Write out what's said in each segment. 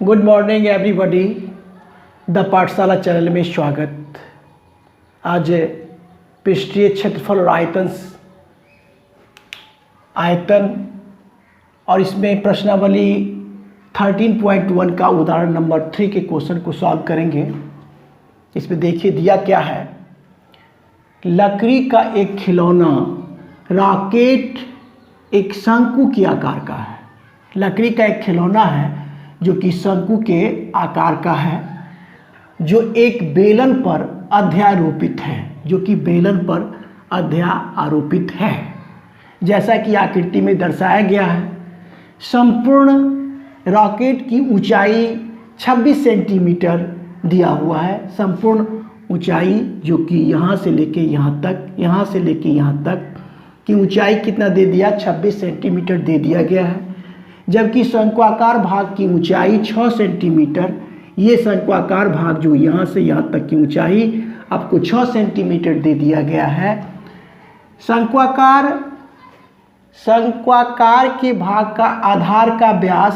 Good morning everybody. The पाठशाला channel में स्वागत। आज पृष्ठीय क्षेत्रफल और आयतन और इसमें प्रश्नावली 13.1 का उदाहरण नंबर 3 के क्वेश्चन को सॉल्व करेंगे। इसमें देखिए दिया क्या है। लकड़ी का एक खिलौना रॉकेट एक शंकु के आकार का है। लकड़ी का एक खिलौना है जो कि शंकु के आकार का है, जो एक बेलन पर अध्यारोपित है, जैसा कि आकृति में दर्शाया गया है। संपूर्ण रॉकेट की ऊंचाई 26 सेंटीमीटर दिया हुआ है। संपूर्ण ऊंचाई जो कि यहाँ से लेके यहाँ तक की ऊंचाई कितना दे दिया, 26 सेंटीमीटर दे दिया गया है। जबकि शंक्वाकार भाग की ऊंचाई 6 सेंटीमीटर, ये शंक्वाकार भाग जो यहाँ से यहाँ तक की ऊंचाई आपको 6 सेंटीमीटर दे दिया गया है। शंक्वाकार के भाग का आधार का व्यास,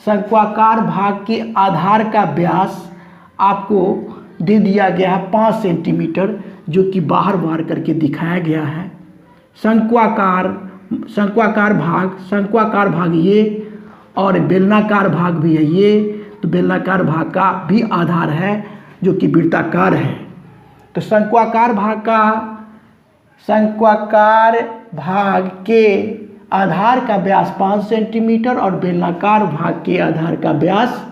शंक्वाकार भाग के आधार का व्यास आपको दे दिया गया है 5 सेंटीमीटर, जो कि बाहर करके दिखाया गया है। शंक्वाकार भाग ये और बेलनाकार भाग भी है ये, तो बेलनाकार भाग का भी आधार है जो कि वृत्ताकार है। तो शंक्वाकार भाग के आधार का व्यास 5 सेंटीमीटर और बेलनाकार भाग के आधार का व्यास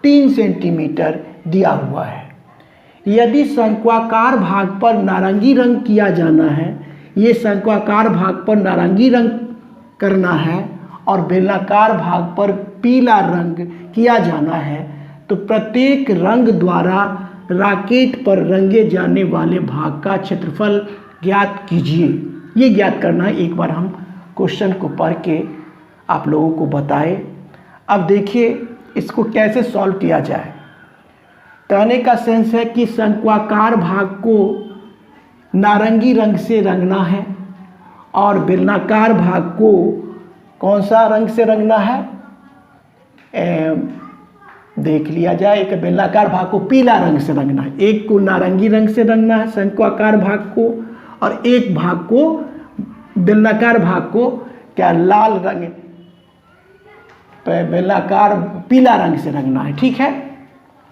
3 सेंटीमीटर दिया हुआ है। यदि शंक्वाकार भाग पर नारंगी रंग किया जाना है, ये शंक्वाकार भाग पर नारंगी रंग करना है और बेलनाकार भाग पर पीला रंग किया जाना है, तो प्रत्येक रंग द्वारा रॉकेट पर रंगे जाने वाले भाग का क्षेत्रफल ज्ञात कीजिए। ये ज्ञात करना है। एक बार हम क्वेश्चन को पढ़ के आप लोगों को बताएं। अब देखिए इसको कैसे सॉल्व किया जाए। कहने का सेंस है कि शंक्वाकार भाग को नारंगी रंग से रंगना है और बेलनाकार भाग को कौन सा रंग से रंगना है, देख लिया जाए। एक बेलनाकार भाग को पीला रंग से रंगना है, एक को नारंगी रंग से रंगना है शंक्वाकार भाग को, और एक भाग को बेलनाकार भाग को क्या लाल रंग, बेलनाकार पीला रंग से रंगना है। ठीक है।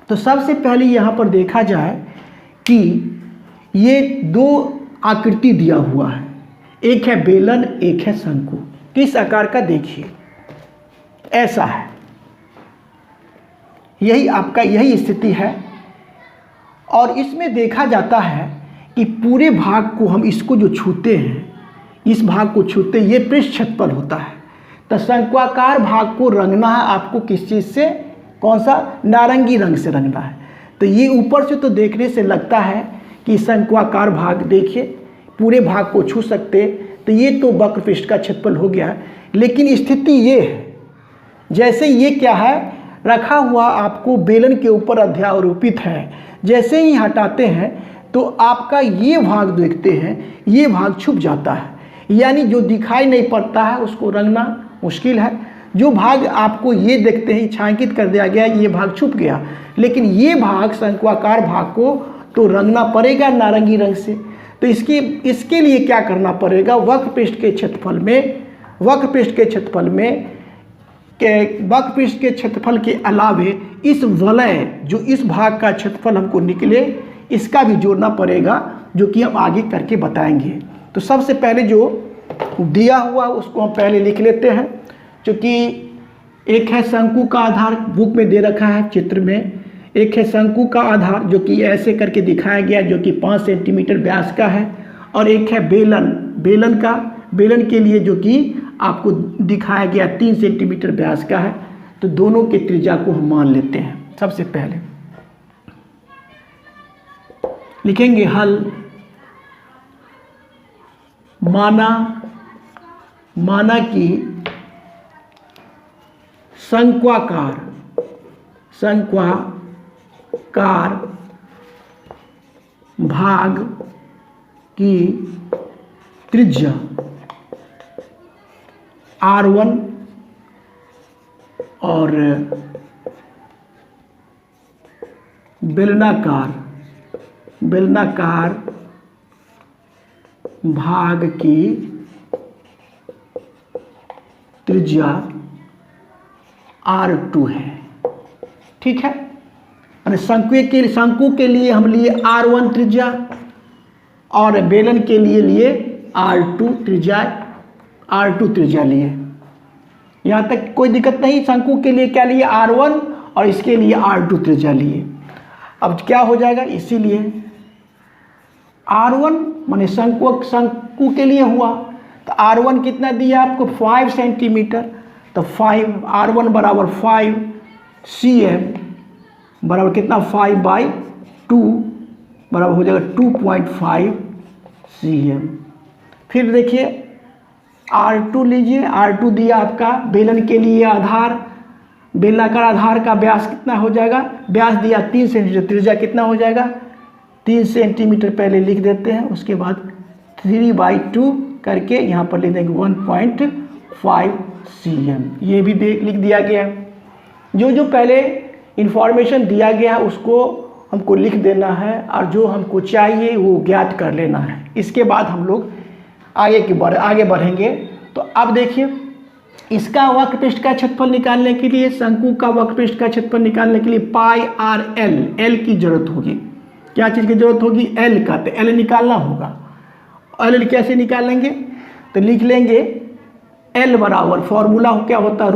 तो सबसे पहले यहाँ पर देखा जाए कि ये दो आकृति दिया हुआ है, एक है बेलन, एक है शंकु। किस आकार का, देखिए ऐसा है। यही स्थिति है। और इसमें देखा जाता है कि पूरे भाग को हम इसको जो छूते हैं, इस भाग को छूते, ये पृष्ठ क्षेत्रफल होता है। तो शंक्वाकार भाग को रंगना है आपको किस चीज़ से, कौन सा, नारंगी रंग से रंगना है। तो ये ऊपर से तो देखने से लगता है कि शंक्वाकार भाग, देखिए पूरे भाग को छू सकते, तो ये तो वक्र पृष्ठ का क्षेत्रफल हो गया। लेकिन स्थिति ये है, जैसे ये क्या है, रखा हुआ आपको बेलन के ऊपर अध्यारोपित है, जैसे ही हटाते हैं तो आपका ये भाग देखते हैं, ये भाग छुप जाता है, यानी जो दिखाई नहीं पड़ता है उसको रंगना मुश्किल है। जो भाग आपको ये देखते हैं छायांकित कर दिया गया, ये भाग छुप गया, लेकिन ये भाग शंक्वाकार भाग को तो रंगना पड़ेगा नारंगी रंग से। तो इसके लिए क्या करना पड़ेगा, वक्र पृष्ठ के क्षेत्रफल के अलावे इस वलय, जो इस भाग का क्षेत्रफल हमको निकले, इसका भी जोड़ना पड़ेगा, जो कि हम आगे करके बताएंगे। तो सबसे पहले जो दिया हुआ उसको हम पहले लिख लेते हैं। क्योंकि एक है शंकु का आधार, बुक में दे रखा है चित्र में, एक है शंकु का आधार जो कि ऐसे करके दिखाया गया, जो कि 5 सेंटीमीटर व्यास का है, और एक है बेलन के लिए जो कि आपको दिखाया गया 3 सेंटीमीटर व्यास का है। तो दोनों के त्रिज्या को हम मान लेते हैं। सबसे पहले लिखेंगे हल। माना कि शंक्वाकार भाग की त्रिज्या R1 और बेलनाकार भाग की त्रिज्या R2 है। ठीक है, यानी शंकु के लिए हम लिए R1 त्रिज्या और बेलन के लिए R2 त्रिज्या लिए। यहाँ तक कोई दिक्कत नहीं। शंकु के लिए क्या लिए? R1 और इसके लिए R2 त्रिज्या लिए। अब क्या हो जाएगा? इसीलिए R1 माने शंकु के लिए हुआ तो R1 कितना दिया आपको? 5 सेंटीमीटर। तो 5 R1 बराबर 5 cm बराबर कितना? 5/2 बराबर हो जाएगा 2.5 cm। फिर देखिए R2 लीजिए। R2 दिया आपका बेलन के लिए आधार, बेलनाकार आधार का व्यास कितना हो जाएगा? व्यास दिया 3 सेंटीमीटर, त्रिज्या कितना हो जाएगा? 3 सेंटीमीटर पहले लिख देते हैं, उसके बाद 3/2 करके यहाँ पर लिख देंगे 1.5 cm। ये भी लिख दिया गया है। जो पहले इंफॉर्मेशन दिया गया है उसको हमको लिख देना है और जो हमको चाहिए वो ज्ञात कर लेना है। इसके बाद हम लोग आगे बढ़ेंगे। तो अब देखिए इसका वक्रपृष्ठ का क्षेत्रफल निकालने के लिए, शंकु का वक्रपृष्ठ का क्षेत्रफल निकालने के लिए पाई आर एल की जरूरत होगी। क्या चीज़ की जरूरत होगी? एल का। तो एल निकालना होगा। एल कैसे निकालेंगे? तो लिख लेंगे एल बराबर, फॉर्मूला क्या होता है?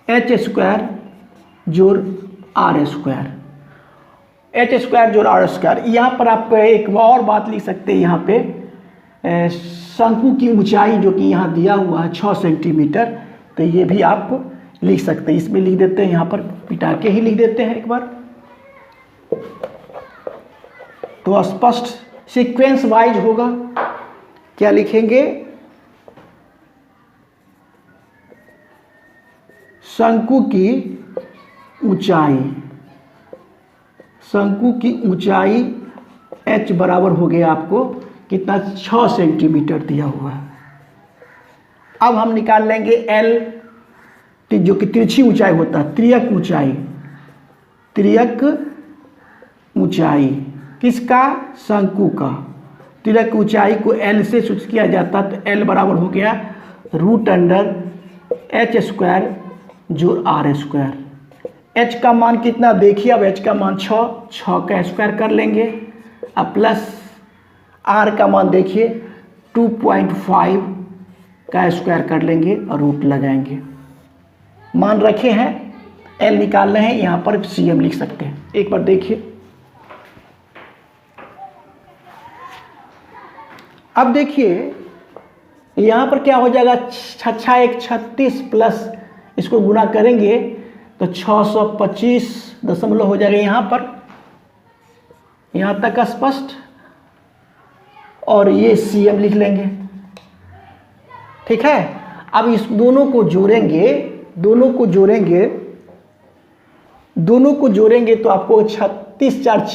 √h² जोड़ r²। h² जोड़ r²। यहाँ पर आप एक और बात लिख सकते हैं। यहाँ पे शंकु की ऊंचाई जो कि यहाँ दिया हुआ है 6 सेंटीमीटर, तो ये भी आप लिख सकते हैं। इसमें लिख देते हैं, यहाँ पर पिटा के ही लिख देते हैं एक बार। तो स्पष्ट सीक्वेंस वाइज होगा। क्या लिखेंगे? शंकु की ऊंचाई h बराबर हो गया आपको कितना? 6 सेंटीमीटर दिया हुआ है। अब हम निकाल लेंगे L जो कि तिरछी ऊंचाई होता है, त्रियक ऊंचाई किसका? शंकु का। तिरक ऊंचाई को L से सूचित किया जाता है। तो L बराबर हो गया √h² जोड़ r²। h का मान कितना? देखिए अब h का मान 6 का स्क्वायर कर लेंगे। अब प्लस r का मान देखिए 2.5 का स्क्वायर कर लेंगे और रूट लगाएंगे। मान रखे हैं, L निकाल रहे हैं, यहाँ पर cm लिख सकते हैं। एक बार देखिए। अब देखिए यहाँ पर क्या हो जाएगा? 6 1 36 प्लस इसको गुना करेंगे तो 625 हो जाएगा यहाँ पर। यहाँ तक स्पष्ट। और ये cm लिख लेंगे। ठीक है। अब इस दोनों को जोड़ेंगे तो आपको 36 4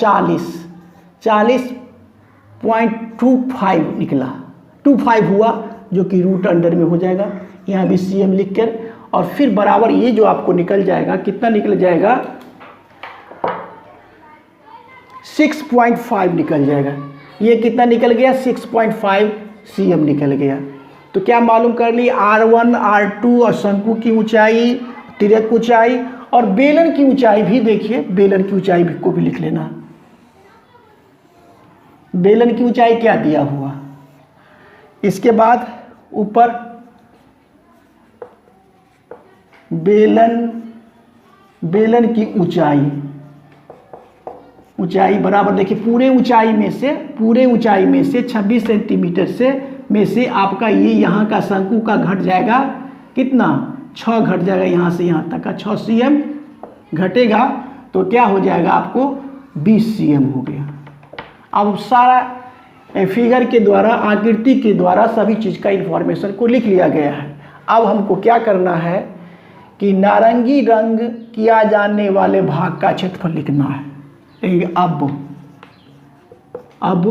40.25 निकला। 25 हुआ जो कि √अंडर में हो जाएगा। यहाँ भी cm लिख कर और फिर बराबर ये जो आपको निकल जाएगा, कितना निकल जाएगा? 6.5 निकल जाएगा। ये कितना निकल गया? 6.5 cm निकल गया। तो क्या मालूम कर ली? R1 R2 और शंकु की ऊंचाई, तिर्यक ऊंचाई और बेलन की ऊंचाई भी। देखिए बेलन की ऊंचाई को भी लिख लेना। बेलन की ऊंचाई क्या दिया हुआ? इसके बाद ऊपर बेलन की ऊंचाई बराबर देखिए पूरे ऊंचाई में से 26 सेंटीमीटर में से आपका ये यहाँ का शंकु का घट जाएगा कितना? 6 घट जाएगा। यहाँ से यहाँ तक का 6 cm घटेगा तो क्या हो जाएगा आपको? 20 cm हो गया। अब सारा फिगर के द्वारा, आकृति के द्वारा सभी चीज़ का इन्फॉर्मेशन को लिख लिया गया है। अब हमको क्या करना है कि नारंगी रंग किया जाने वाले भाग का क्षेत्रफल लिखना है। अब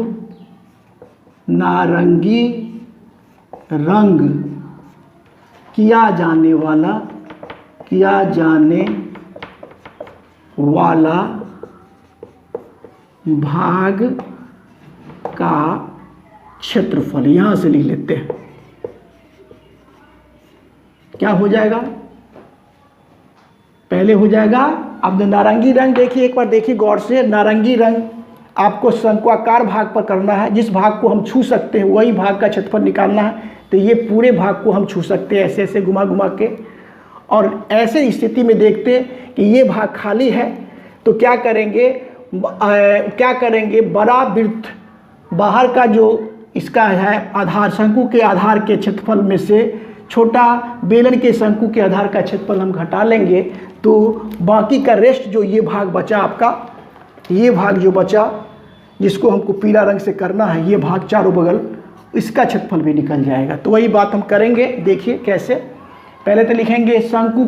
नारंगी रंग किया जाने वाला भाग का क्षेत्रफल, यहां से लिख लेते हैं। क्या हो जाएगा? पहले हो जाएगा, अब नारंगी रंग देखिए, एक बार देखिए गौर से। नारंगी रंग आपको शंक्वाकार भाग पर करना है, जिस भाग को हम छू सकते हैं वही भाग का क्षेत्रफल निकालना है। तो ये पूरे भाग को हम छू सकते हैं ऐसे ऐसे घुमा घुमा के। और ऐसे स्थिति में देखते कि ये भाग खाली है, तो क्या करेंगे, बड़ा वृत्त बाहर का जो इसका है आधार, शंकु के आधार के क्षेत्रफल में से छोटा बेलन के शंकु के आधार का क्षेत्रफल हम घटा लेंगे, तो बाकी का रेस्ट जो ये भाग बचा आपका, ये भाग जो बचा जिसको हमको पीला रंग से करना है, ये भाग चारों बगल, इसका क्षेत्रफल भी निकल जाएगा। तो वही बात हम करेंगे। देखिए कैसे। पहले तो लिखेंगे शंकु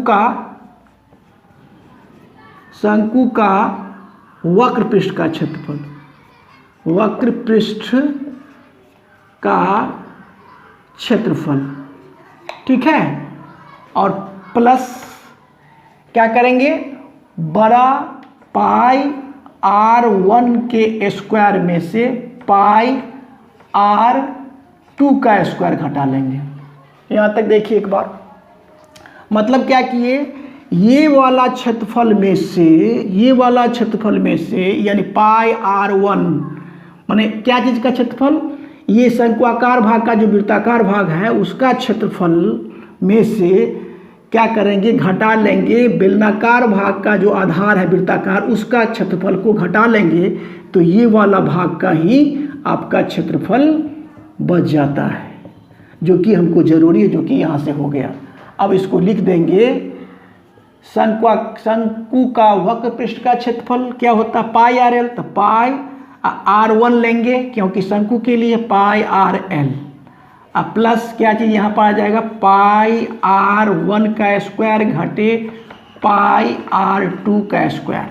का वक्र पृष्ठ का क्षेत्रफल, वक्र पृष्ठ का क्षेत्रफल, ठीक है। और प्लस क्या करेंगे, बड़ा पाई r1 के स्क्वायर में से पाई r2 का स्क्वायर घटा लेंगे। यहाँ तक देखिए एक बार। मतलब क्या किए, ये वाला क्षेत्रफल में से यानी पाई r1 माने क्या चीज़ का क्षेत्रफल, ये शंक्वाकार भाग का जो वृत्ताकार भाग है उसका क्षेत्रफल में से क्या करेंगे, घटा लेंगे बेलनाकार भाग का जो आधार है वृत्ताकार, उसका क्षेत्रफल को घटा लेंगे, तो ये वाला भाग का ही आपका क्षेत्रफल बच जाता है, जो कि हमको जरूरी है, जो कि यहाँ से हो गया। अब इसको लिख देंगे, शंकु का वक्र पृष्ठ का क्षेत्रफल क्या होता है, पाई आर एल, तो पाई r1 लेंगे क्योंकि शंकु के लिए पाई आर एल, अब प्लस क्या चीज़ यहाँ पर आ जाएगा, पाई r1 का स्क्वायर घटे पाई r2 का स्क्वायर।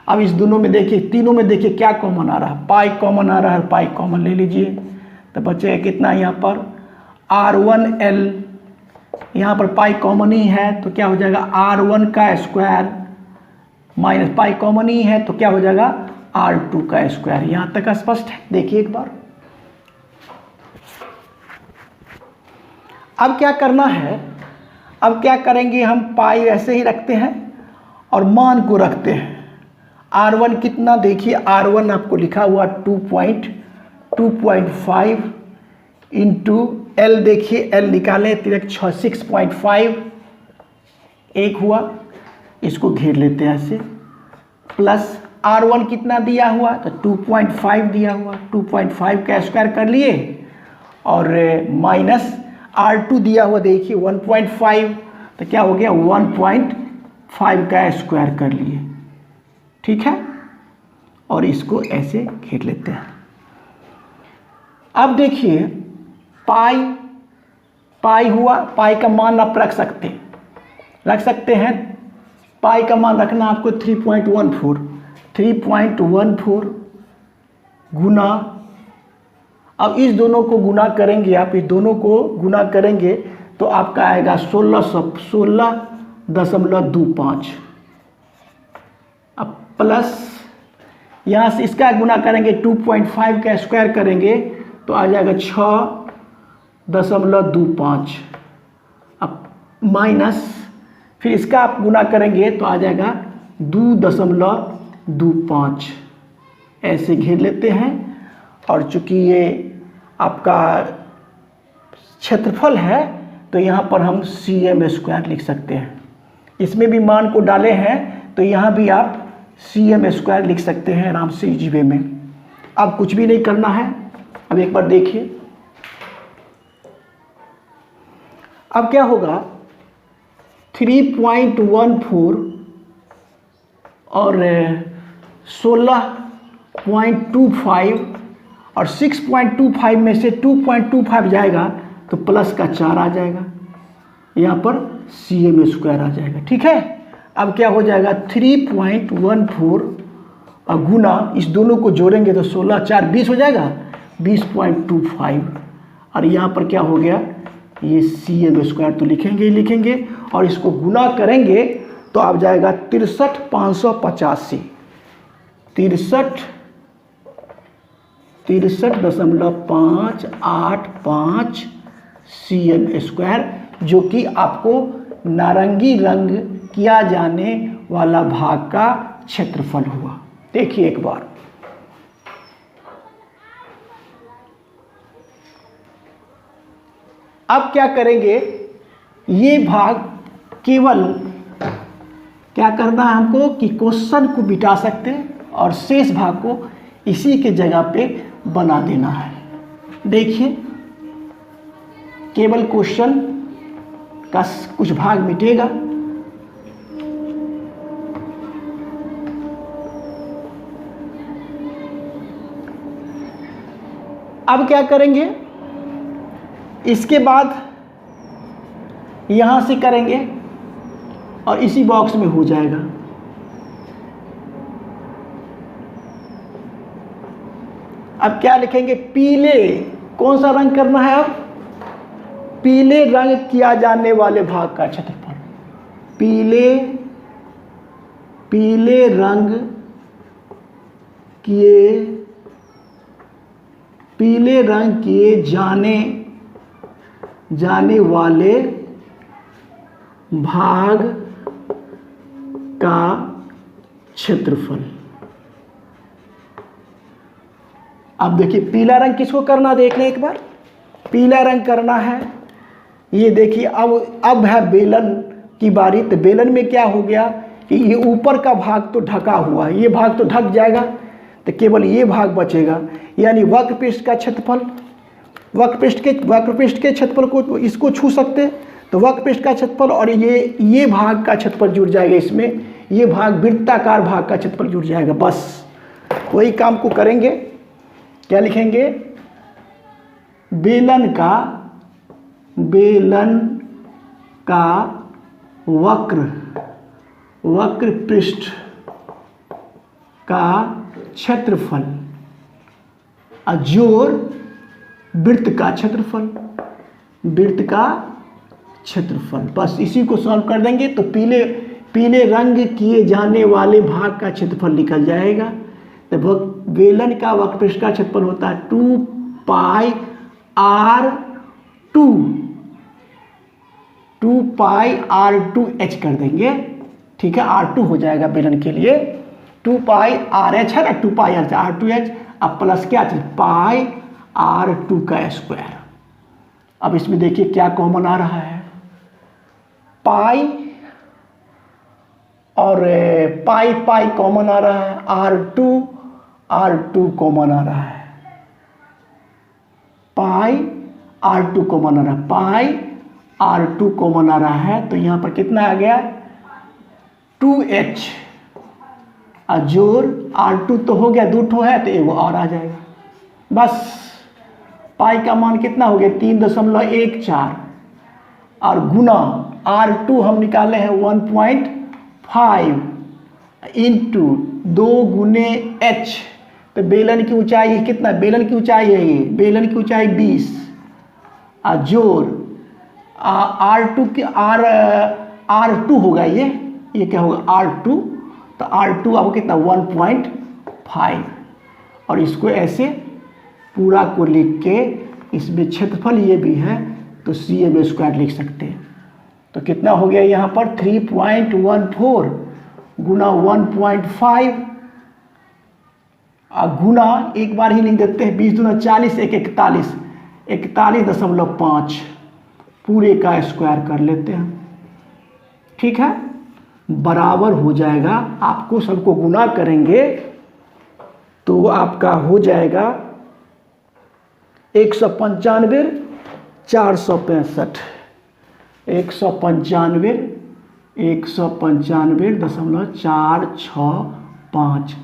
अब इस दोनों में देखिए, तीनों में देखिए क्या कॉमन आ रहा है, पाई कॉमन आ रहा है, पाई कॉमन ले लीजिए, तो बचेगा कितना यहाँ पर r1l, यहाँ पर पाई कॉमन ही है तो क्या हो जाएगा r1 का स्क्वायर माइनस पाई कॉमन ही है तो क्या हो जाएगा r2 का स्क्वायर। यहाँ तक स्पष्ट है। देखिए एक बार। अब क्या करना है, अब क्या करेंगे, हम पाई ऐसे ही रखते हैं और मान को रखते हैं। r1 कितना, देखिए r1 आपको लिखा हुआ 2.5 इंटू l, देखिए l निकाले तिरक 6.5 एक हुआ, इसको घेर लेते हैं ऐसे, प्लस r1 कितना दिया हुआ, तो 2.5 दिया हुआ, 2.5 का स्क्वायर कर लिए, और माइनस r2 दिया हुआ देखिए 1.5, तो क्या हो गया 1.5 का स्क्वायर कर लिए, ठीक है। और इसको ऐसे घेर लेते हैं। अब देखिए पाई हुआ, पाई का मान आप रख सकते हैं। पाई का मान रखना आपको 3.14 गुना, अब इस दोनों को गुना करेंगे, आप इस दोनों को गुना करेंगे तो आपका आएगा 16.25। अब प्लस यहाँ से इसका गुना करेंगे 2.5 का स्क्वायर करेंगे तो आ जाएगा 6.25। अब माइनस फिर इसका आप गुना करेंगे तो आ जाएगा 2.25, ऐसे घेर लेते हैं। और चूंकि ये आपका क्षेत्रफल है तो यहाँ पर हम cm स्क्वायर लिख सकते हैं। इसमें भी मान को डाले हैं तो यहाँ भी आप cm स्क्वायर लिख सकते हैं आराम से इजी वे में। अब कुछ भी नहीं करना है। अब एक बार देखिए, अब क्या होगा, 3.14 और 16.25 और 6.25 में से 2.25 जाएगा तो प्लस का 4 आ जाएगा, यहाँ पर cm स्क्वायर आ जाएगा, ठीक है। अब क्या हो जाएगा 3.14 और गुना इस दोनों को जोड़ेंगे तो 16 4 20 हो जाएगा, 20.25 और यहाँ पर क्या हो गया, ये cm स्क्वायर तो लिखेंगे ही लिखेंगे और इसको गुना करेंगे तो आप जाएगा 63,585, 63.585 cm², जो कि आपको नारंगी रंग किया जाने वाला भाग का क्षेत्रफल हुआ। देखिए एक बार, अब क्या करेंगे, ये भाग केवल क्या करना है हमको कि क्वेश्चन को मिटा सकते हैं और शेष भाग को इसी के जगह पे बना देना है। देखिए केवल क्वेश्चन का कुछ भाग मिटेगा। अब क्या करेंगे, इसके बाद यहां से करेंगे और इसी बॉक्स में हो जाएगा। अब क्या लिखेंगे, पीले, कौन सा रंग करना है, अब पीले रंग किया जाने वाले भाग का क्षेत्रफल, पीले रंग किए जाने वाले भाग का क्षेत्रफल। अब देखिए पीला रंग किसको करना, देख लें एक बार, पीला रंग करना है। ये देखिए अब है बेलन की बारी। तो बेलन में क्या हो गया कि ये ऊपर का भाग तो ढका हुआ है, ये भाग तो ढक जाएगा, तो केवल ये भाग बचेगा, यानी वक्रपृष्ठ का क्षेत्रफल। वक्रपृष्ठ के क्षेत्रफल को इसको छू सकते हैं, तो वक्रपृष्ठ का क्षेत्रफल और ये भाग का क्षेत्रफल जुड़ जाएगा इसमें, ये भाग वृत्ताकार भाग का क्षेत्रफल जुड़ जाएगा। बस वही काम को करेंगे। क्या लिखेंगे, बेलन का वक्रपृष्ठ का क्षेत्रफल जोड़ वृत्त का क्षेत्रफल, बस इसी को सॉल्व कर देंगे तो पीले रंग किए जाने वाले भाग का क्षेत्रफल निकल जाएगा। तो बेलन का वक्रपृष्ठ का क्षेत्रफल होता है 2πr2h कर देंगे, ठीक है, R2 हो जाएगा बेलन के लिए, 2πrh है ना, 2πr R2h, अब प्लस क्या पाई R2 का स्क्वायर। अब इसमें देखिए क्या कॉमन आ रहा है, पाई और पाई कॉमन आ रहा है, R2 कॉमन आ रहा है, पाई R2 कॉमन आ रहा है, पाई R2 कॉमन आ रहा है। तो यहाँ पर कितना आ गया 2h, जोड़ R2 तो हो गया, 2 ठो है तो एगो और आ जाएगा। बस पाई का मान कितना हो गया 3.14 और गुना R2 हम निकाले हैं 1.5 इंटू 2 गुने h। तो बेलन की ऊंचाई कितना, बेलन की ऊंचाई है ये, बेलन की ऊंचाई 20 और जोड़ R2 की R2 होगा, ये क्या होगा R2, तो R2 आपको कितना 1.5 और इसको ऐसे पूरा को लिख के इसमें क्षेत्रफल ये भी है तो cm² लिख सकते हैं। तो कितना हो गया यहाँ पर 3.14 गुना 1.5 गुना एक बार ही लिख देते हैं 20 दूना 40, 41.5 पूरे का स्क्वायर कर लेते हैं, ठीक है, बराबर हो जाएगा। आपको सबको गुना करेंगे तो आपका हो जाएगा 195 465 195.465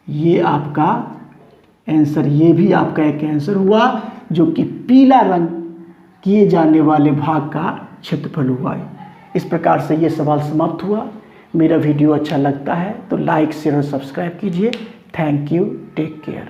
ये आपका आंसर, ये भी आपका एक आंसर हुआ जो कि पीला रंग किए जाने वाले भाग का क्षेत्रफल हुआ है। इस प्रकार से ये सवाल समाप्त हुआ। मेरा वीडियो अच्छा लगता है तो लाइक शेयर और सब्सक्राइब कीजिए। Thank you, take care.